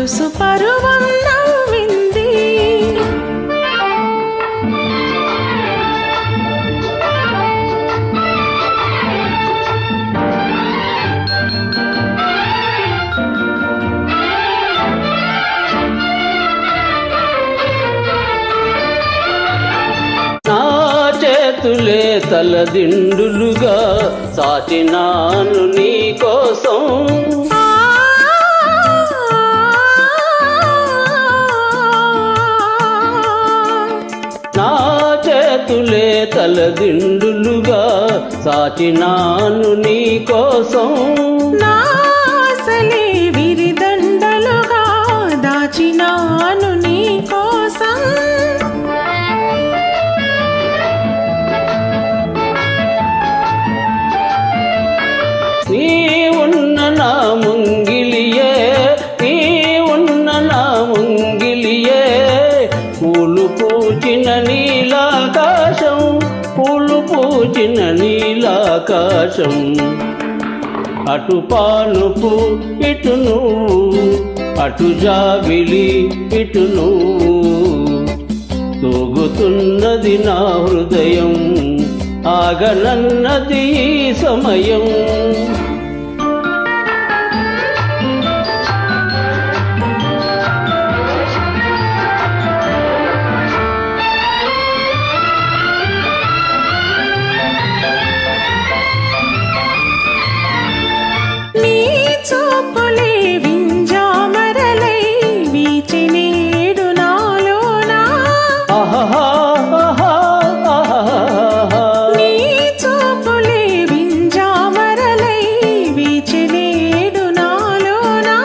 మనసు పరువం నవ్వింది. నా చేతులే తలదిండులుగా సాచినాను నీ కోసం. నా చేతులే తలదిండులుగా సాచినాను నీ కోసం. నా ఆశలే విరిదండలుగా దాచినాను నీ కోసం. నీ ఉన్న నా ముంగిలియే, నీ ఉన్న నా ముంగిలియే, పూలు పూచిన నీలాకాశం, పూలు పూచిన నీలాకాశం. అటు పానుపు ఇటు నువ్వు, అటు జాబిలి ఇటు నువ్వు, తూగుతున్నది నా హృదయం, ఆగనన్నది ఈ సమయం. నీ చూపులే వింజామరలై వీచినేడు నాలోనా. నీ చూపులే వింజామరలై వీచినేడు నాలోనా.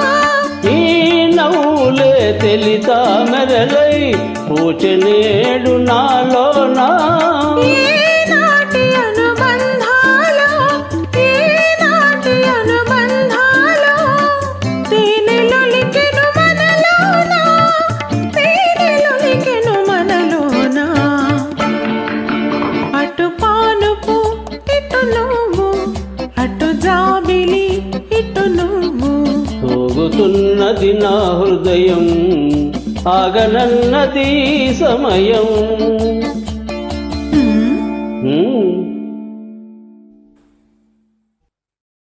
ఈ నవ్వులే తెలితామెరలై పూచెనేడు నాలోనా. ఏనాటి అనుబంధాలో, ఏనాటి అనుబంధాలో, తేనెలొలికెను మనలోనా, తేనెలొలికెను మనలోనా. అటు పానుపు ఇటు నువ్వు, అటు జాబిలి ఇటు నువ్వు, తోగుతున్నది నా హృదయం, ఆగనన్నది ఈ సమయం.